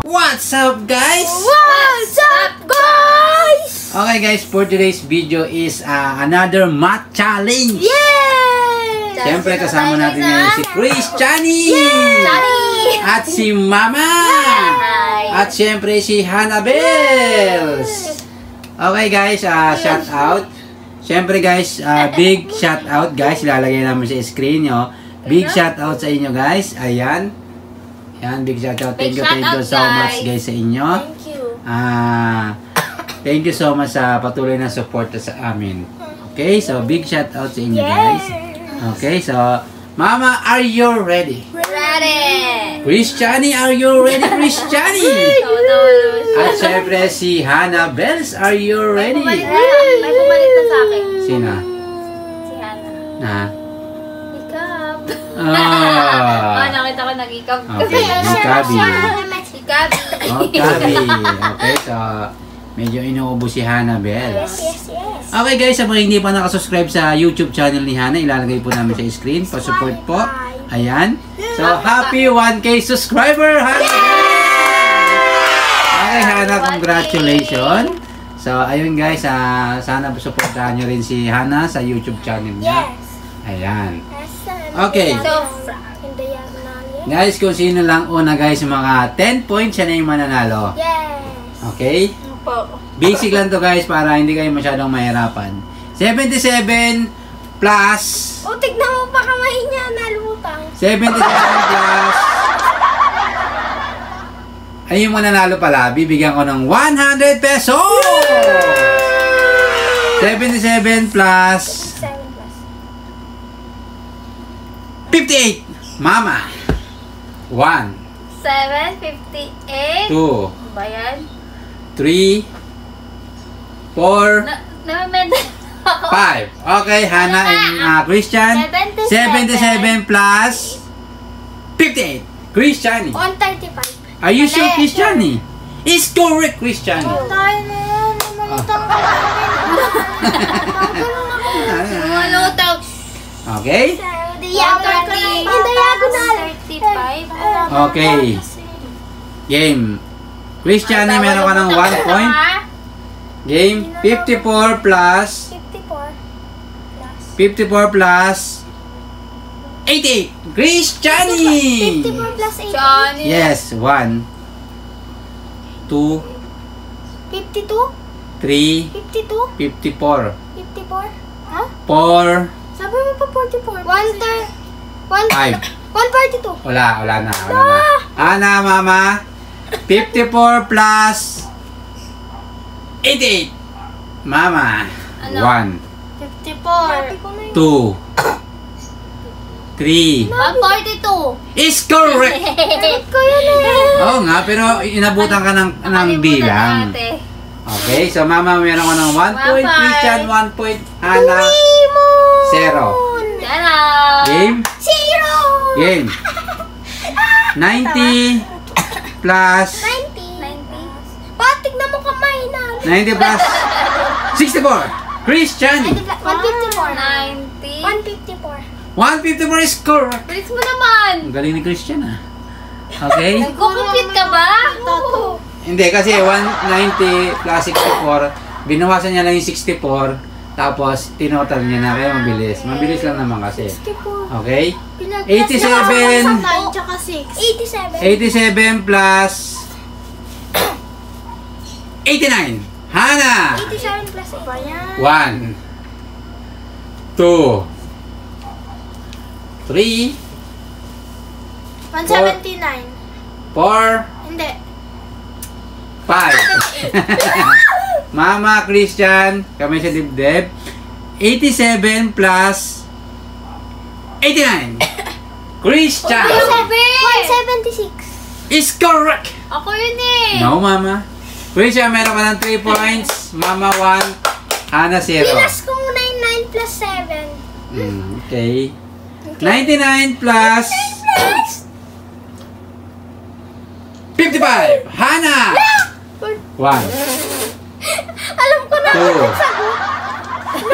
What's up, guys? What's up, guys? Okay, guys, for today's video is another math challenge. Yay! Siyempre, kasama natin ngayon si Christiani at si Mama at siyempre si Hannabels. Okay, guys, shout out. Siyempre, guys, big shout out, guys. Ilalagay namin sa screen nyo. Big shout out sa inyo, guys. Ayan. Yan, big shout out. Thank you so much, guys, sa inyo. Thank you. Thank you so much sa patuloy na support sa amin. Okay, so big shout out sa inyo, guys. Okay, so Mama, are you ready? Ready! Christiani, are you ready, Christiani? At syempre si Hannabels, are you ready? May pumalit na sa akin. Sino? Si Hannah. Na? Ikab. Ah. Nakita ko nag-ikab. Okay, Ikabi. Ikabi. Okabi. Okay, so medyo inuubo si Hannabels. Yes. Okay, guys, sa mga hindi pa nakasubscribe sa YouTube channel ni Hannah, ilalagay po namin sa screen. Pa-support po. Ayan. So, happy 1K subscriber, Hannah! Okay, Hannah, congratulations. So, ayun, guys, sana supportahan nyo rin si Hannah sa YouTube channel niya. Ayan. Okay. Guys, kung sino lang una, guys, mga 10 points, siya na yung mananalo. Yes. Okay? Basic lang to, guys, para hindi kayo masyadong mahirapan. 77 plus... O, tignan mo pa kamay niya, nalutang. 77 plus... Ay, yung mananalo pala, bibigyan ko ng 100 pesos! 77 plus... 58! Mama! 1 758. 2 Ba yan? 3 4 Namamenda ako. 5. Okay, Hannah and Christian. 77 plus 58. Christiani. 135. Are you sure, Christiani? Is correct, Christiani. Tayo na yan. Malutang ka namin. Malutang. Okay? Diagonal. 35. Okay. Game. Christiani, meron ka ng 1 point. Game. 54 plus 54 plus 88. Christiani! 54 plus 88. Yes. 1 2 52? 3 52? 54 54? Ha? 4 Sabi mo pa 44. 142. Wala na. Ana, Mama. 54 plus 88. Mama. 1 54. 2 3 142. is correct. Ko yun eh. Oo nga, pero inabutan ka ng bilang. Okay, so Mama, meron ko ng 1 point. Christian, 1 point. Hannah, 0. Game? 0. Game. 90 plus 90. Tignan mo kamay na. 90 plus 64. Christian. 154. 154 is correct. Bilis mo naman. Ang galing ni Christian, Okay? Nagko-compute ka ba? Hindi, kasi 190 plus 64, binawasan niya lang yung 64, tapos tinotal niya na, kaya mabilis. Mabilis lang naman kasi. Okay? 87 plus 89. Hannah! 87 plus 8. 1 2 3 179. 4 Hindi. 5. Mama, Christian, kami sa dibdib. 87 plus 89. Christian 176. is correct. Ako yun eh. No, Mama. Christian, meron ka ng 3 points. Mama, 1. Hannah, 0. Pinas kong 99 plus 7. Okay. 99 plus 55. Hannah! 1 Alam ko na. 2 3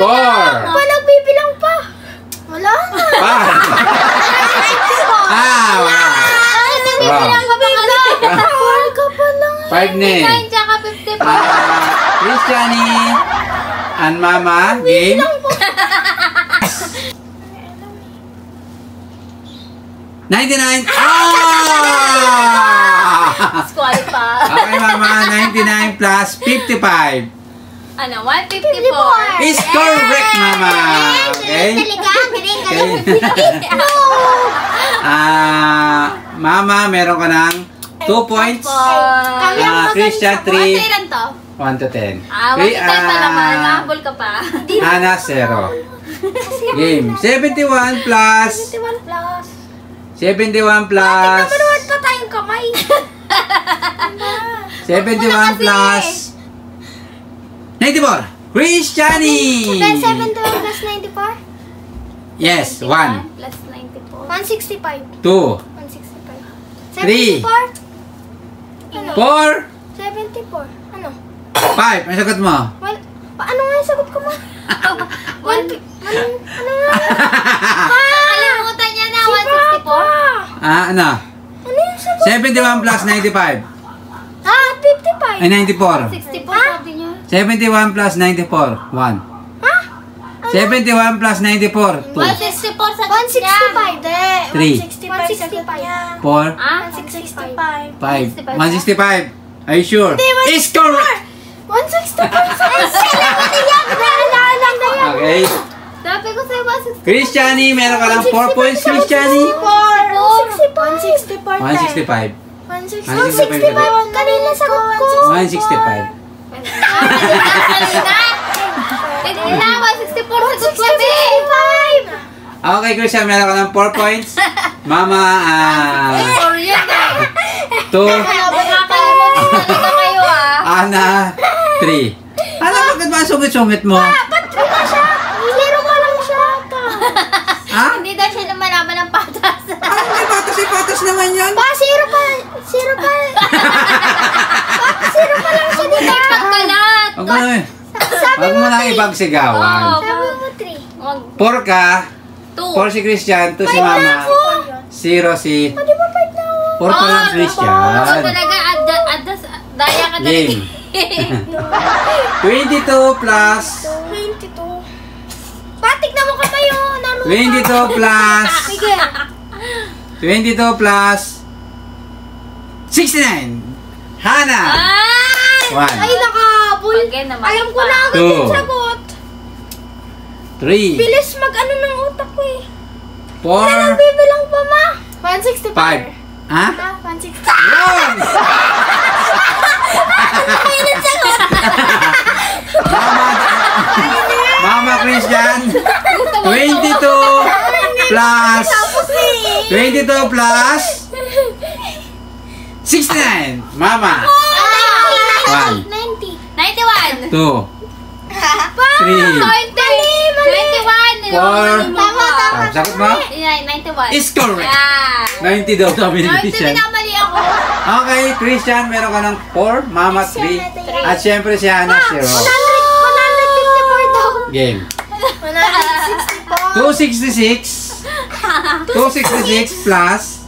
4. Pa, nagbibilang pa. Wala na. 5. Wala. Nagbibilang ka pa nga. 4 ka pa lang. 5 na eh. 9 tsaka 55. Christiani and Mama, game. $99. Squally pa. Okay, Mama. 99 plus 55. Ano, 154. Is correct, Mama. Okay? Okay. Mama, meron ka ng 2 points. Christian, 3. 1 lang to. 1 to 10. 1 to 10 pa naman. Nakahabol ka pa. Hana, 0. Game. 71 plus 71 plus Naman pa tayong kamay. 71 plus 94. Christiani! Then 71 plus 94? Yes, 1, Plus 94. 165. 2, 165. 3. 74? Ano? 4, 74. Ano? 5. Ang sagot mo? Well, paano nga yung sagot ko mo? Ano nga? Kalimutan niya na, 164. Ano? Ano yung sagot? 71 plus 95. 55. Ay, 94. 64 sabi niya. 71 plus 94. 1. 71 plus 94. 2. 164 sa 165. 3. 165. 4. 165. 5. 165. Are you sure? Is correct! 165. Sila mo niya. Naalala na yan. Okay. Sabi ko sa'yo, 164. Christiani, meron ka lang 4 points, Christiani. 165. 165. 165. Kanina sagot ko. 165. Hindi na, 164 sa sabi. Okay, Christian, meron ka ng 4 points. Mama, Sorry yan eh. 2. Makakalimutan talaga kayo Ana, 3. Ano, bakit ba ang sungit-sungit mo? Ba't wala siya? Zero pa lang siya. Ha? Hindi daw siya lumalaban ng patas. Ano, may patas naman yan? Zero pa. Zero pa lang siya dito. Pagkalat. Huwag mo na eh. Huwag mo na ibagsigawan. Sabi mo 3. 4 ka. 2. 4 si Christian, 2 si Mama. 0 si... Di ba 5 na ako? 4 pa lang Christian. Talaga, daya ka Game. talaga. 22 plus... 22. Patik na mo ka tayo. 22 plus... Sige. 22 plus... 69. Hana. Ay, 1, nakabul. Alam ko na agad Two. yung sagot. 3, Bilis mag-ano ng utak ko eh. 4, Bibilang pa ma. 165. 5. Ha? 165. Yun! Mama Christian, 22 plus 22 plus 69. Mama. 1, 90. 91. 2, 3, 91. 4. Tama. Sagot mo? 91. Is correct. Yeah. 90 daw sabi ni 90 Christian. pinamali ako. Okay, Christian, meron ka ng 4, Mama 3, at syempre si Hana 0. 154 daw. Game. 164. 266 plus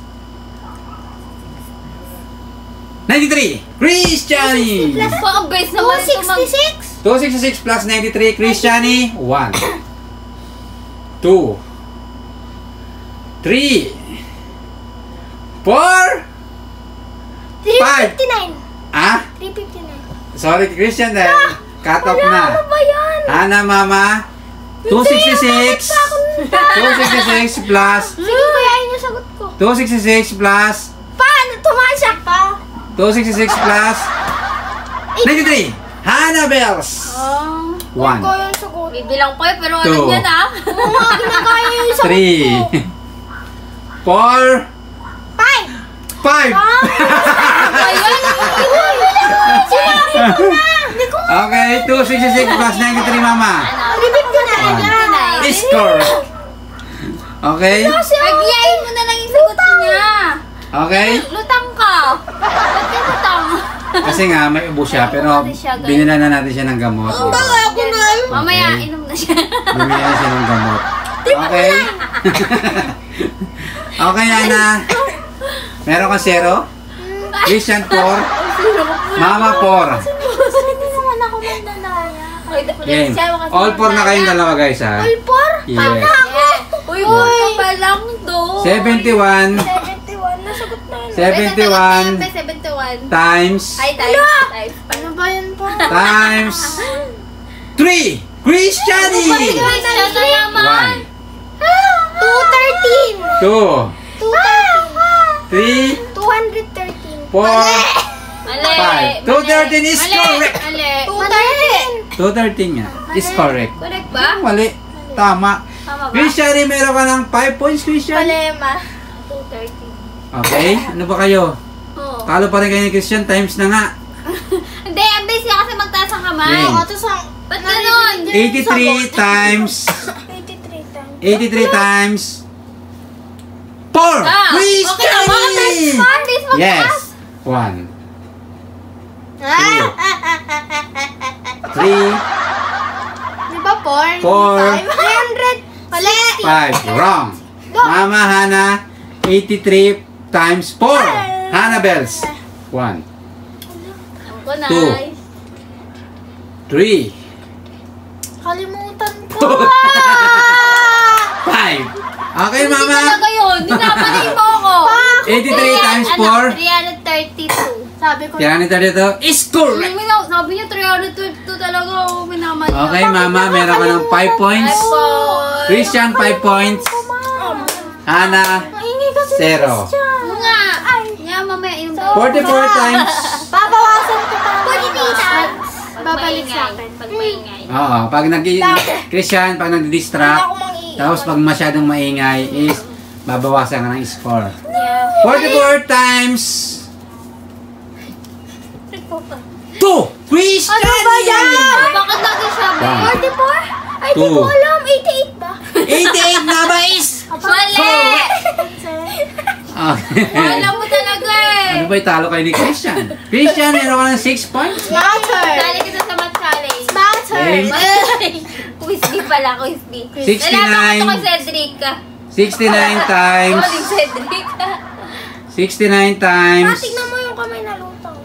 93. Christiani. Ang base naman ito 266. 266 plus 93. Christiani. 1, 2, 3, 4, 359. Ah? 359. Sorry, Christian, dahil cut off na. Ano ba yan? Hana, Mama. 266. 266 plus Sige, kaya yun yung sagot ko. 266 plus Paano? Tumasyak pa. 266 plus 93. Hana Bells. Oh. 1, Ko yung sagot. Bibilang ko eh, pero Two. alam niya na. Oo nga, ginagaya yung sagot 3, ko. 4, 5. 5. Okay, 266 plus 93, Mama. Is correct. Okay? Pagyayin mo na lang yung sagot niya. Okay? Lutang ka. Ba't ka lutang? Kasi nga, may ubo siya, pero binila na natin siya ng gamot. Mamaya, inom na siya. Bumili na siya ng gamot. Okay? Okay, Ana. Meron ka 0? Christian 4. Mama 4. Hindi naman ako mandalaya. Game. All 4 na kayong dalawa, guys, ha? All 4? Yes. Uy, ka pa lang do. 71 71. Nasagot na yun. 71 times Ay, times. Ano ba yun po? times 3. Christiani! Christian na naman. 213. 2, 3, 213. 4, Mali. 5. 213 is correct. Mali. 213. 213 nga. Is correct. Correct ba? Mali. Tama. Tama ba? Christiani, meron ka ng 5 points, Christian. Palema. 230. Okay. Ano ba kayo? Oo. Talo pa rin kayo ni Christian. Times na nga. Hindi, ang base niya kasi magtaas ang kamay. Game. Tapos ang... Ba't ganun? 83 times 83 times. 4. Okay na ba? Christiani! Ang base magtaas. Yes. 1, 2, 3, Di ba 4? 4, 300. Mali. 5. Wrong. Mama Hana, 83 times 4. Hana Bells. 1, Alam ko na. 2, 3, Kalimutan ko. 5. Okay, Hindi Mama. talaga yun. Dinapalay mo ako. 83 times 4. 332. Sabi ko. Kaya nito dito is correct. Sabi niya 332 talaga. Minamali. Okay, Mama. Meron ka ng 5 points. Christian, 5 points. Hana, Maingay kasi 0. Oo nga. Nga, mamaya inom tayo. 44 times. Babawasan ko pa. 43 times. Babalik sa akin. Pag maingay. Oo, pag Christian, pag Hindi nag-distract, ako mangiiyak. tapos pag masyadong maingay is babawasan ka ng score. Yeah. 44 times 2. Christian! Ano ba yan? Bakit lagi siya? One. 44? Ay, di 2. ko alam. 88 ba? 88 na ba is? Mali! Okay. Alam mo talaga eh. Ano ba italo kayo ni Christian? Christian, meron ka ng 6 points? Matter. Dali kita sa math challenge. Matter. Okay. Quiz B pala, quiz B. 69. Nalaman ko to kay Cedric. 69 times Sorry, Cedric. 69 times Tignan mo yung kamay na lutang.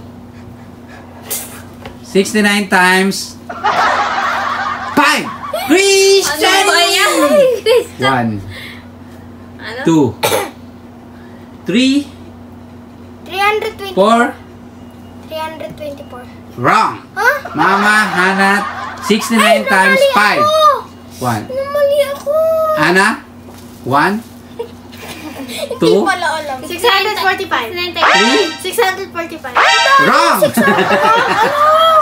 69 times 5. Christian! Ano ba yan? Christian. 1, Ano? 2, 3, 324. 4. 324. Wrong. Huh? Mama, Hana, 69 times 5. 1. Namali ako. Ana, 1, 2, Hindi pala alam. 645. 645. wrong.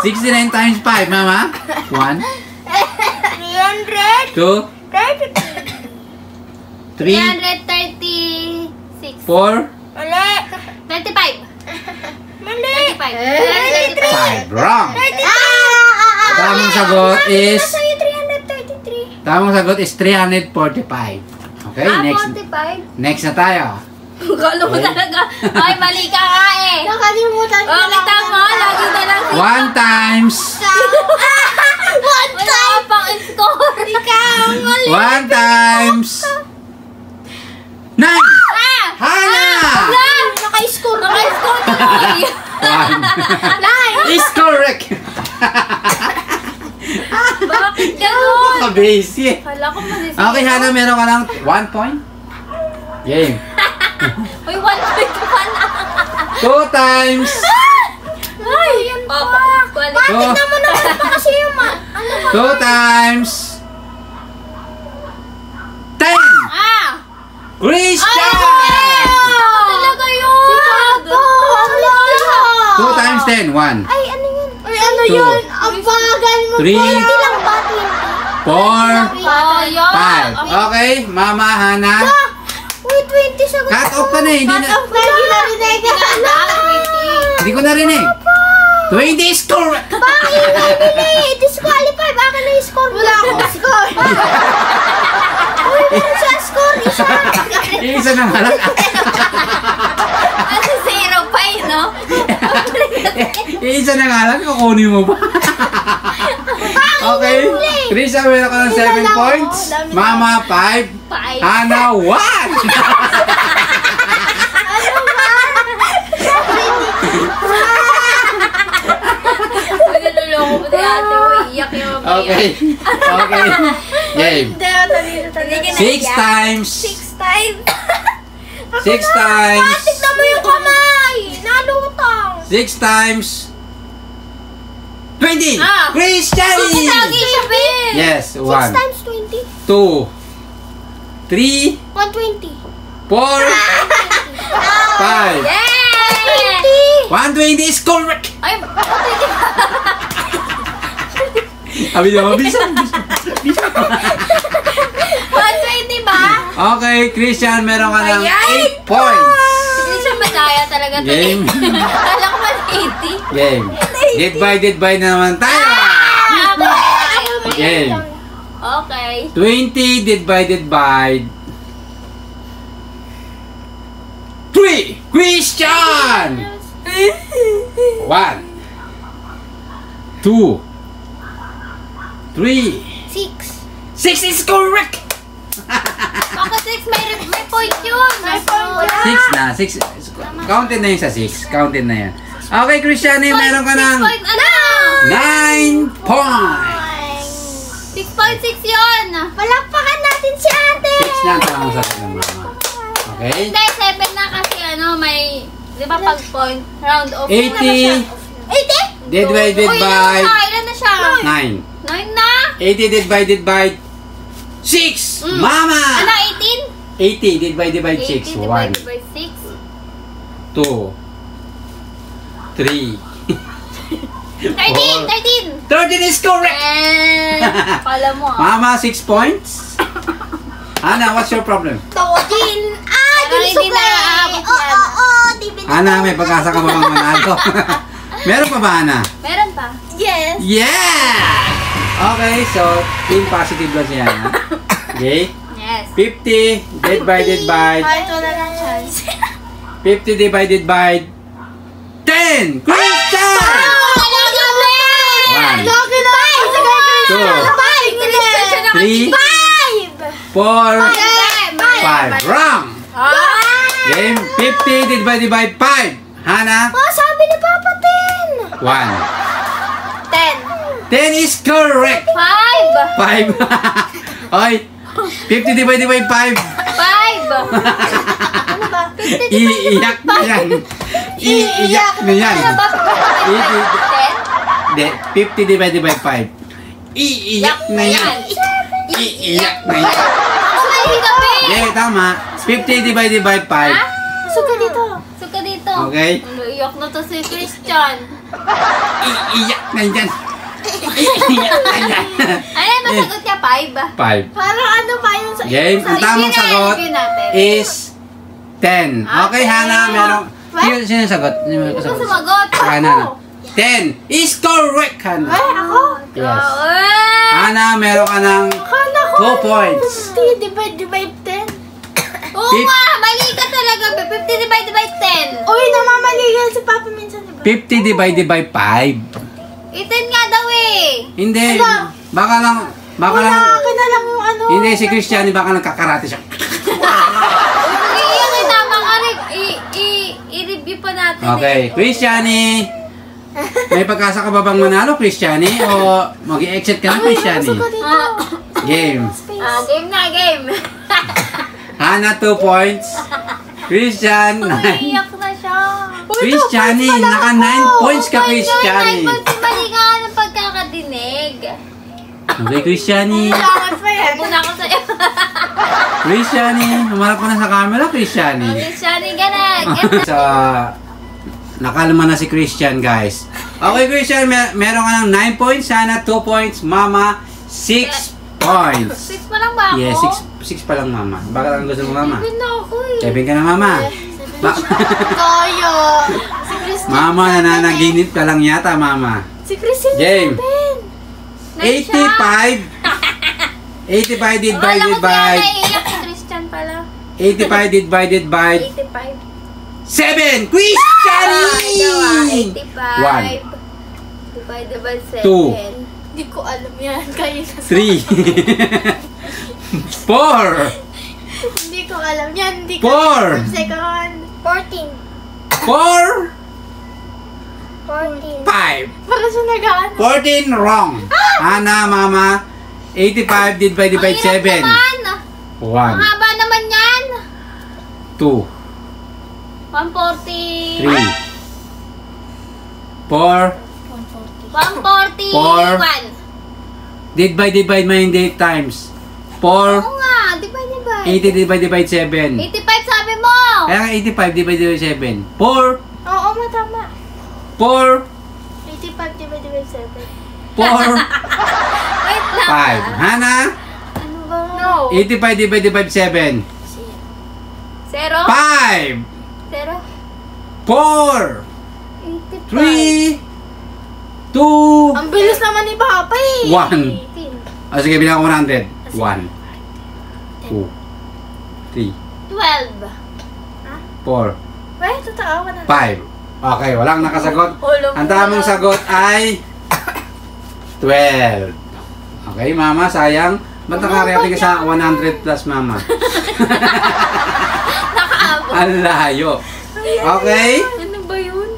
69 times 5, Mama. 1, 300. 2, 3, 336. 4, Mali. 35. Mali. 35. 5. Wrong. Tamang sagot is Sa'yo 333. Tamang sagot is 345. Okay, next 45? next na tayo. Kala mo talaga. Ay, mali ka nga eh. Nakalimutan ko Okay, tama. Lagi na lang. 1 times Wala ka pang score. Ikaw, mali. 1 times 9. Hana! Naka-score ka. Naka-score ka na. 1 is correct. Bakit gano'n? Kabase. Kala ko masisira. Okay, Hana, meron ka lang 1 point. Game. Uy, 1 point ka na. 2 times Ay, yan pa. Two. Tignan mo naman pa kasi yung ano ba? 2 times 10. Ah! Christian! Talaga yun! Si Papa! Wala. 2 times 10. 1, Ay, ano yun? Ay, ano 2, yun? Ang bagal mo. 3, Hindi lang ba? 4, Oh, yun. 5. Okay, Mama, Hana. Uy, 20 sagot. Cut off ka na eh. Hindi na, Hindi na rin hindi ko narinig. 20 is correct. Hindi, disqualify. Baka na yung score mo. Wala akong score. Uy, meron siya score. Isa. Isa na nga lang. Kasi 0 pa no? Isa na nga lang, kukunin mo ba? Okay. Christian, meron ka ng 7 points. Mama, 5. Hana, 1. Naluloko mo si ate mo. Iyak yung mamaya. Okay. Okay. Game. 6 times. 6 times. 6 times. Tignan mo yung kamay. Nalutang. 6 times. 20. Ah. Christian! Lagi siya, Ben. Yes. 6 1, times 20. 2, 3, 120. 4, 5. Yay! 120 is correct. Ay, Sabi niya, bisa. 120 ba? Okay, Christian, meron ka ng Ayan. 8 points. Hindi siya madaya talaga. Game. Kala ko man 80. Game. Divide by na naman tayo. Game. Okay. 20 divided by 3. Christian! 1, 2, 3, 6. 6 is correct! Bakit 6? May point yun. May point yun. 6 na, 6. Counted na yun sa 6. Counted na yan. Okay, Christian, meron ka ng 6 point, ano? 9 points. 6.6 yun. Palakpakan natin si ate. 6 na ang tamang sagot ng mama. Okay? Hindi, 7 na kasi may, di ba pag point, round off. 80 80? divided by Ilan na siya? 9. 9 na? 80 divided by 6. Mama! Ano, 18? 80 divided by 6. 80 divided by 6. 2, 3, 13! 13 is correct! Kala mo Mama, 6 points. Ana, what's your problem? Din. Pero hindi na aabot yan. Ana, may pag-asa ka ba bang manalo? Meron pa ba, Ana? Meron pa. Yes. Yeah! Okay, so, team positive lang siya, Ana. Okay? Yes. 50 divided by Kahit wala lang chance. 50 divided by 10! Christian! One. Lagi na. 2, 3, 4, 5. Wrong! Game 50 divided by 5. Hana? Oh, sabi ni Papa 1. 10. 10 is correct! 5! 5. Oy! 50 divided by 5. 5! Ano ba? Iiyak na yan. Iiyak na yan. 10? Hindi, 50 divided by 5. Iiyak na yan. Iiyak na yan. Yeah, tama. 50 divided by 5. Suka dito. Suka dito. Okay. Iyak na to si Christian. Iiyak na yan. Iiyak na yan. Ano yung masagot niya? 5? 5. Parang ano pa yun sa... Game, ang tamang sagot is 10. Okay, Hana, merong... Sino yung sagot? Ano sumagot? Hana. 10 is correct, Hana. Ay, ako? Yes. Hana, meron ka ng Kala ko. 2 points. 50 divided by 10. Oo nga, mali ka talaga. 50 divided by 10. Uy, namamaligan si Papa minsan, diba? 50 divided by 5. 10 nga daw eh. Hindi. Ano? Baka lang... Baka lang... Akin na lang yung ano. Hindi, si Christian, baka nagkakarate siya. Iyan ay tama ka rin. I-review pa natin Okay, Christiani. May pagkasa ka ba bang manalo, Christiani? O mag-i-exit ka na, Christiani? Suka dito. Game. Game na, game. Hana, 2 points. Christian, 9. Iyak na siya. Christiani, naka 9 points ka, Christiani. Mali ka nga ng pagkakadinig. Okay, Christiani. Salamat pa yan. Muna ako sa'yo. Christiani, humarap ka na sa camera, Christiani. Christian, ganag. So, nakalma na si Christian, guys. Okay, Christian, meron ka ng 9 points. Hana, 2 points. Mama, 6 points. 6 pa lang ba ako? Yeah, 6 pa lang, Mama. Bakit ang gusto mo, Mama? 7 na ako eh. 7 ka na, Mama. Toyo. Si Christian. Mama, nananaginip ka lang yata, Mama. Si Christian. Game. 9 siya. 85 divided by Naiiyak si Christian pala. 85 divided by 85. 7. Quiz Johnny! 85 divided by 7. 2. Hindi ko alam yan. Kayo na. 3. 4. Hindi ko alam yan. Hindi ko 4. Second. 14. 4. 14. 5. Para sa nagaan. 14 wrong. Hana, mama. 85 divided by 7. 1. Ang haba naman yan. 2. 140. 3. 4. 140. 4. 1. Divide mo hindi times. 4. Oo nga, divided by. 80 divided by 7. 85 sabi mo. Kaya nga 85 divided by 7. 4. Oo, matama. 4. 85 divided by 7. 4. Wait lang. 5. Hana. Ano ba? No. 85 divided by 7. 0. 5. 0. 4. 85. 3. 2. Ang bilis naman ni Papa eh. 1. O sige, bilang ko 100. 1. 2. 3. 12. 4. Wait, totoo. 5. Okay, walang nakasagot. Ulo mo Ang tamang na. sagot ay 12. Okay, mama, sayang. Ba't nakarating ka sa 100 plus, mama? Nakaabot. Ang layo. Okay? Ano ba yun?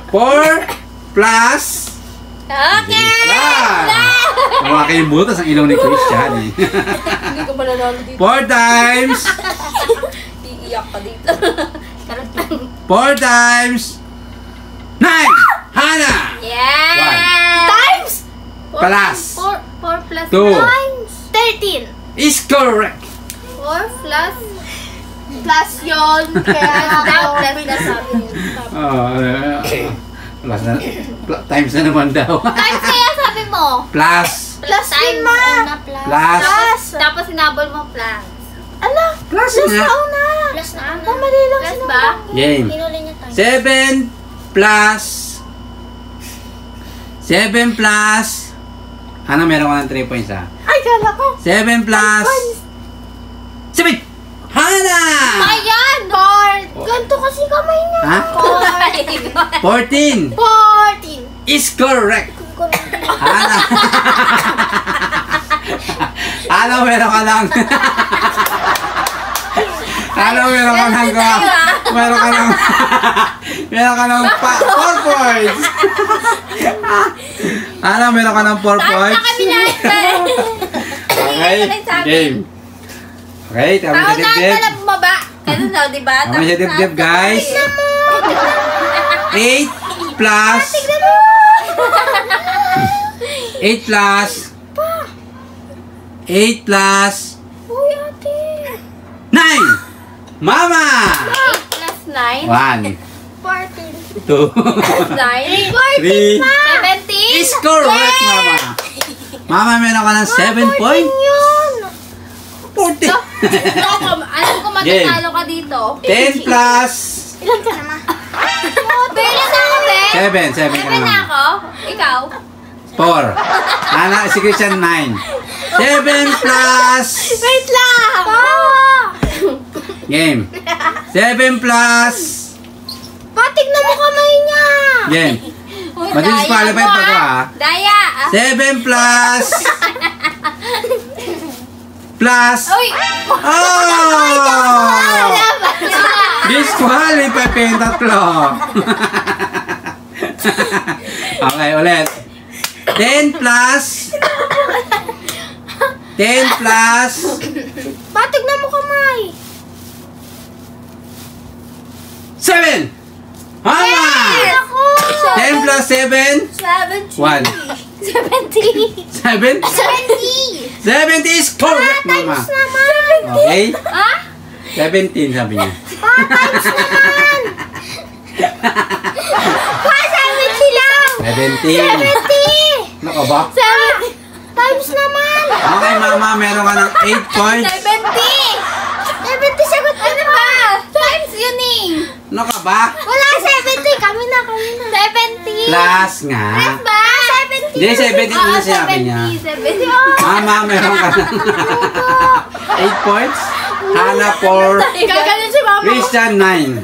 4 plus... Okay! Kumaka yung butas ang ilong ni Christian eh. Hindi ko mananalo dito. 4 times... Iiyak ka dito. Karot lang. 4 times... 9! Hana! Yeah! Times! Plus. 4 plus 2. 13. Is correct. 4 plus... Plus yun. Kaya Plus na sabi niyo. Plus na, times na naman daw. Times kaya sabi mo. Plus. Plus Times yun, ma. una plus. Plus. Tapos sinabol mo plus. Ala, Plus plus nga. na una. Plus na una. Mamali lang Plus sila. ba? Game. Hinuli niya tayo. 7 plus... 7 plus... Ano, meron ka ng 3 points ha? Ay, kala ko. 7 plus... 7! Hana! Ayan! Ganto kasi kamay niya. Ha? 14 14. is correct. Hana! Ano, meron ka lang... Ano, meron ka lang... Meron ka lang... Meron ka ng 4 points. Ano, meron ka ng 4 points. Okay, game. Okay, kami sa dibdib. Pala bumaba. Ganun daw, diba? Kami sa dibdib, guys. 8 plus... 8 plus... 8 plus... Uy, ate. 9! Mama! 8 plus 9. 1, 14. 2, 9. 3, 17. is correct, Mama. Mama, meron ka ng 7 points. Yun. 40. Alam ko matatalo ka dito. 10 plus... Ilan ka naman? Pwede na ako, be. 7 ka Pwede na naman. ako. Ikaw. 4. Ana, si Christian 9. 7 plus... Wait lang. Game. 7 plus... Patignan mo kamay niya. Game. Uy, Madidisqualify daya mo, pa ko, ah. ah. Daya. 7 plus... plus... Uy. Oh! Disqualify pa yung tatlo. Okay, ulit. 10 plus... 10 plus... Patignan mo kamay. 7! Hama! Ako. 10 plus 7? 70. 1. 70. 7? 70. 70 is correct, Mama. Times naman. Okay? Ha? 17 sabi niya. Times naman. 70 lang. 17. 70. Nako ba? 70. Times naman. Okay, Mama. Meron ka ng 8 points. 70. 70 sagot ko Ano na. ba? Times yun eh. Nako ba? Wala 70. Kami na. 70. Plus nga. Ba? 70. Hindi, 17 na sinabi niya. 70. Mama, meron ka ng 8 points. Hana 4. Gaganon si Mama Christian, 9.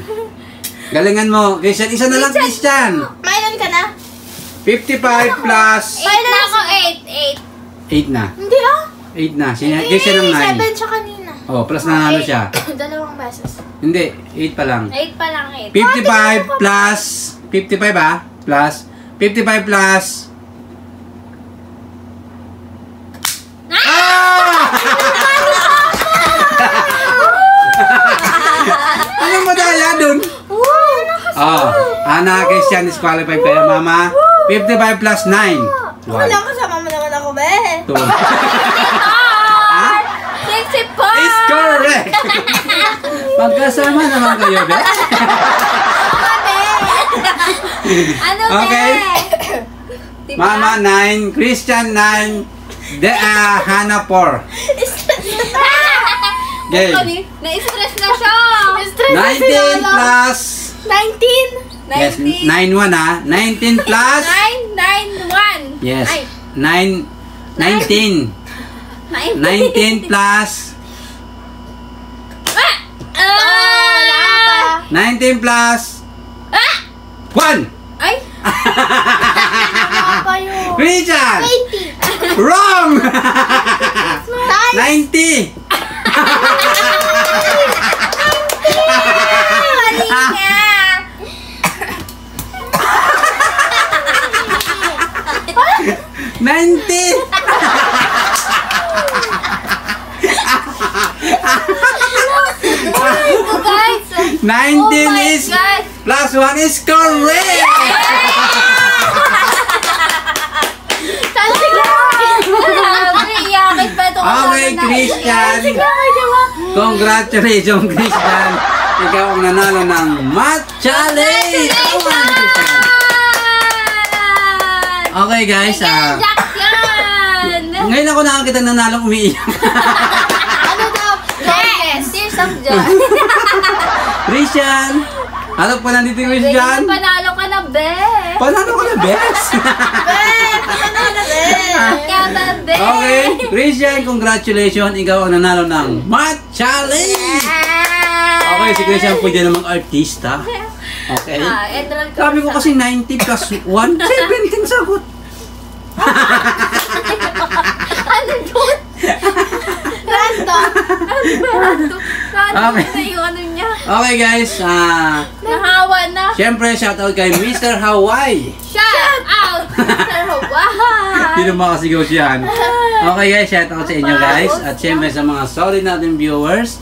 Galingan mo. Christian, isa na lang, Christian. Mayroon ka na? 55 plus... 8 na ako, 8. 8 na. Hindi ah. 8 na. Christian ng 7 9. siya kanina. Oh, plus nanalo siya. Dalawang beses. Hindi, 8 pa lang. 8 pa lang, 8. 55 plus... 55 ah? Plus... 55 plus... Anong madaya dun? Oh, Ana, Christian is qualified kayo, Mama. 55 plus 9. Wala, kasama mo naman ako, be. 2. Ah? 64! Is correct! Magkasama naman kayo, be. Ano, Okay. Diba? Mama 9, Christian 9, Hannah 4. Okay. Na-stress na siya. 19 plus... 19. Yes, 9-1 ah. 19 plus... 9, 9, 1. Yes. Ay, 19 plus... Ah! 19 plus... 1! Ay! Apa yun? Christian! 20. Wrong! 90! Mali nga! Ito guys! 19 is God! plus 1 is correct! Grabe, iyakin pa ito. Okay, Christian! Congratulations, Christian! Ikaw ang nanalo ng Math Challenge! Okay, guys. Jack yan! Ngayon ako nakakita nanalong umiiyak. Ano daw? Yes! Tears of joy. Christian! Ano pa nandito, Christian? Panalo ka na, be! Panalo ka na, best! Kaya, be! Okay, Christian, congratulations! Ikaw ang nanalo ng Math Challenge! Okay, si Christian pwede namang artista. Okay. Enroll ko. Sabi ko kasi 90 plus 1, 17 sagot. Ano yun? Random. Ano na yung ano niya? Okay guys, Nahawa na. syempre shoutout kay Mr. Hawaii. Shout out! Sir Hawaii! Hindi naman makasigaw siyan. Okay guys, shoutout sa inyo guys. At syempre sa mga solid natin viewers.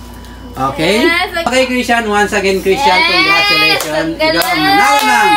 Okay? Yes, Okay Christian, once again Christian, Yes, congratulations. ang Ikaw ang galing. nanalo ng